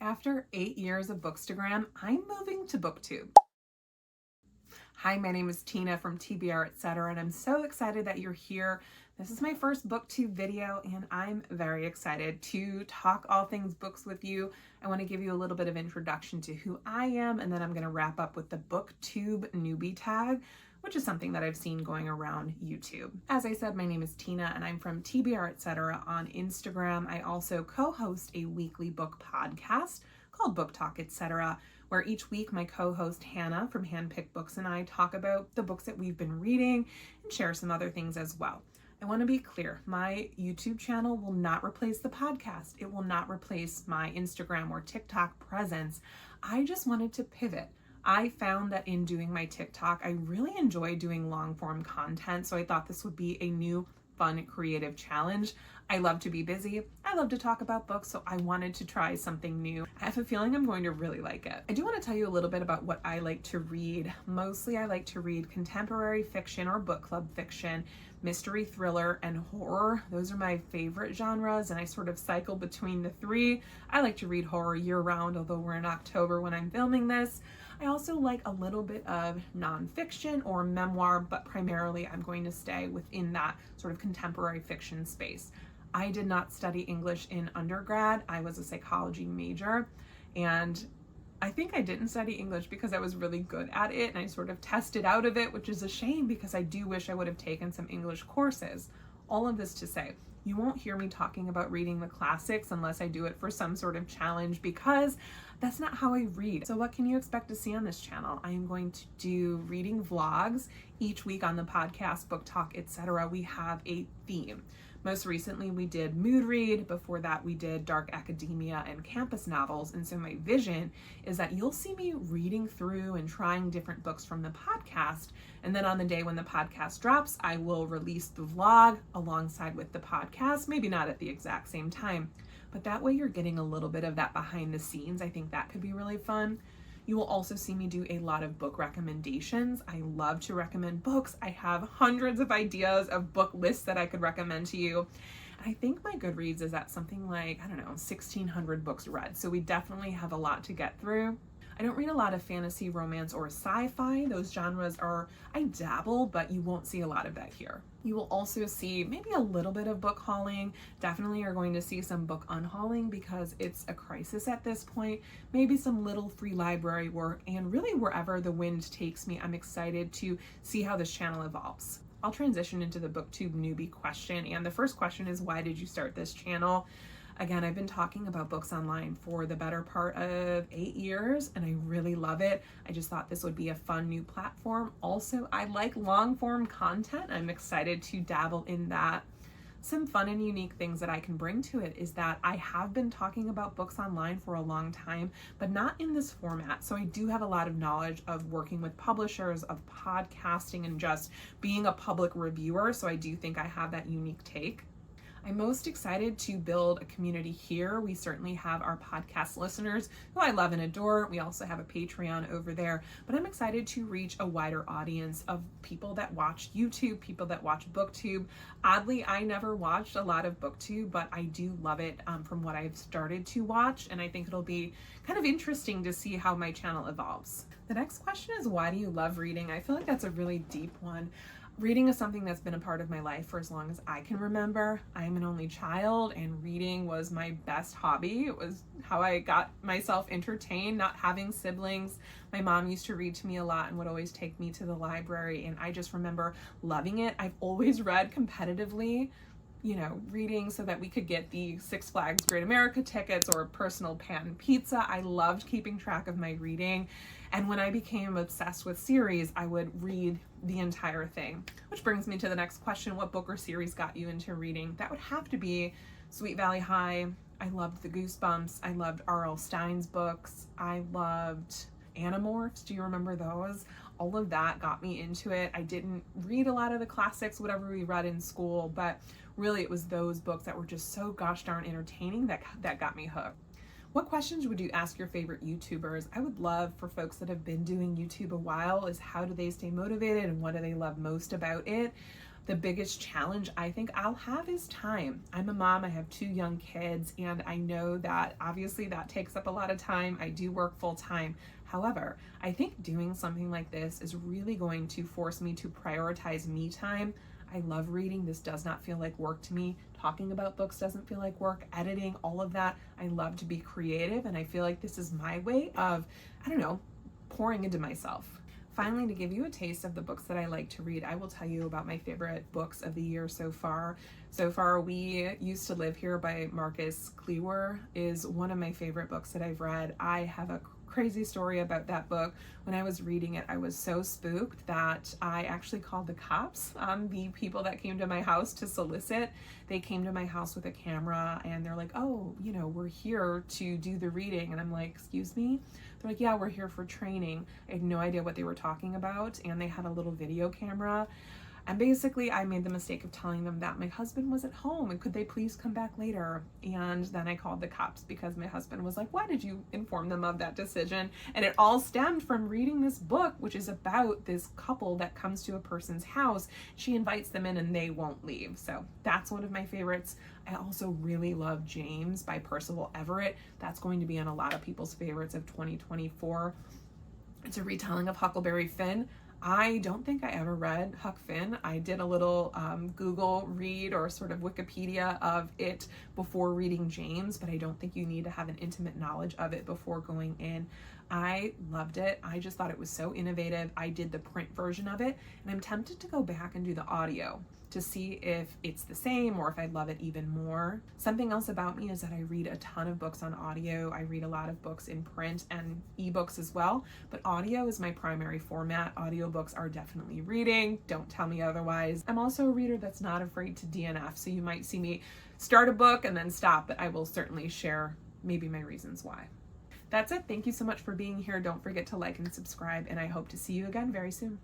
After 8 years of Bookstagram, I'm moving to BookTube. Hi, my name is Tina from TBR, etc., and I'm so excited that you're here. This is my first BookTube video, and I'm very excited to talk all things books with you. I want to give you a little bit of introduction to who I am, and then I'm going to wrap up with the BookTube Newbie Tag, which is something that I've seen going around YouTube. As I said, my name is Tina, and I'm from TBR, etc. on Instagram. I also co-host a weekly book podcast called Book Talk, etc., where each week my co-host Hannah from Handpicked Books and I talk about the books that we've been reading and share some other things as well. I want to be clear, my YouTube channel will not replace the podcast. It will not replace my Instagram or TikTok presence. I just wanted to pivot. I found that in doing my TikTok, I really enjoy doing long form content, so I thought this would be a new fun creative challenge. I love to be busy. I love to talk about books, so I wanted to try something new. I have a feeling I'm going to really like it. I do want to tell you a little bit about what I like to read. Mostly I like to read contemporary fiction or book club fiction, mystery, thriller, and horror. Those are my favorite genres, and I sort of cycle between the three. I like to read horror year-round, although we're in October when I'm filming this. I also like a little bit of nonfiction or memoir, but primarily I'm going to stay within that sort of contemporary fiction space. I did not study English in undergrad. I was a psychology major, and I think I didn't study English because I was really good at it and I sort of tested out of it, which is a shame because I do wish I would have taken some English courses. All of this to say, you won't hear me talking about reading the classics unless I do it for some sort of challenge, because that's not how I read. So what can you expect to see on this channel? I am going to do reading vlogs each week on the podcast, Book Talk, etc. We have a theme. Most recently, we did mood read. Before that, we did dark academia and campus novels. And so my vision is that you'll see me reading through and trying different books from the podcast. And then on the day when the podcast drops, I will release the vlog alongside with the podcast, maybe not at the exact same time, but that way you're getting a little bit of that behind the scenes. I think that could be really fun. You will also see me do a lot of book recommendations. I love to recommend books. I have hundreds of ideas of book lists that I could recommend to you. And I think my Goodreads is at something like, 1,600 books read. So we definitely have a lot to get through. I don't read a lot of fantasy, romance, or sci-fi. Those genres I dabble, but you won't see a lot of that here. You will also see maybe a little bit of book hauling. Definitely are going to see some book unhauling because it's a crisis at this point. Maybe some little free library work, and really wherever the wind takes me, I'm excited to see how this channel evolves. I'll transition into the BookTube newbie question, and the first question is, why did you start this channel? Again, I've been talking about books online for the better part of 8 years, and I really love it. I just thought this would be a fun new platform. Also, I like long form content. I'm excited to dabble in that. Some fun and unique things that I can bring to it is that I have been talking about books online for a long time, but not in this format. So I do have a lot of knowledge of working with publishers, of podcasting, and just being a public reviewer. So I do think I have that unique take. I'm most excited to build a community here. We certainly have our podcast listeners who I love and adore. We also have a Patreon over there, but I'm excited to reach a wider audience of people that watch YouTube, people that watch BookTube. Oddly, I never watched a lot of BookTube, but I do love it from what I've started to watch, and I think it'll be kind of interesting to see how my channel evolves. The next question is, why do you love reading? I feel like that's a really deep one. Reading is something that's been a part of my life for as long as I can remember. I'm an only child, and reading was my best hobby. It was how I got myself entertained, not having siblings. My mom used to read to me a lot and would always take me to the library, and I just remember loving it. I've always read competitively, reading so that we could get the Six Flags Great America tickets or personal pan pizza. I loved keeping track of my reading. And when I became obsessed with series, I would read the entire thing. Which brings me to the next question. What book or series got you into reading? That would have to be Sweet Valley High. I loved the Goosebumps. I loved R.L. Stein's books. I loved Animorphs. Do you remember those? All of that got me into it. I didn't read a lot of the classics, whatever we read in school, but really it was those books that were just so gosh darn entertaining that got me hooked. What questions would you ask your favorite YouTubers? I would love for folks that have been doing YouTube a while is, how do they stay motivated and what do they love most about it? The biggest challenge I think I'll have is time. I'm a mom, I have 2 young kids, and I know that obviously that takes up a lot of time. I do work full time. However, I think doing something like this is really going to force me to prioritize me time. I love reading. This does not feel like work to me. Talking about books doesn't feel like work. Editing, all of that. I love to be creative, and I feel like this is my way of, I don't know, pouring into myself. Finally, to give you a taste of the books that I like to read, I will tell you about my favorite books of the year so far. We Used to Live Here by Marcus Klewer is one of my favorite books that I've read. I have a crazy story about that book. When I was reading it, I was so spooked that I actually called the cops on the people that came to my house to solicit. They came to my house with a camera and they're like, oh, you know, we're here to do the reading. And I'm like, excuse me? They're like, yeah, we're here for training. I had no idea what they were talking about. And they had a little video camera. And basically, I made the mistake of telling them that my husband was at home and could they please come back later? And then I called the cops because my husband was like, why did you inform them of that decision? And it all stemmed from reading this book, which is about this couple that comes to a person's house. She invites them in and they won't leave. So that's one of my favorites. I also really love James by Percival Everett. That's going to be on a lot of people's favorites of 2024. It's a retelling of Huckleberry Finn. I don't think I ever read Huck Finn. I did a little Google read or sort of Wikipedia of it before reading James, but I don't think you need to have an intimate knowledge of it before going in. I loved it. I just thought it was so innovative. I did the print version of it, and I'm tempted to go back and do the audio to see if it's the same or if I love it even more. Something else about me is that I read a ton of books on audio. I read a lot of books in print and ebooks as well, but audio is my primary format. Audiobooks are definitely reading. Don't tell me otherwise. I'm also a reader that's not afraid to DNF, so you might see me start a book and then stop, but I will certainly share maybe my reasons why. That's it. Thank you so much for being here. Don't forget to like and subscribe, and I hope to see you again very soon.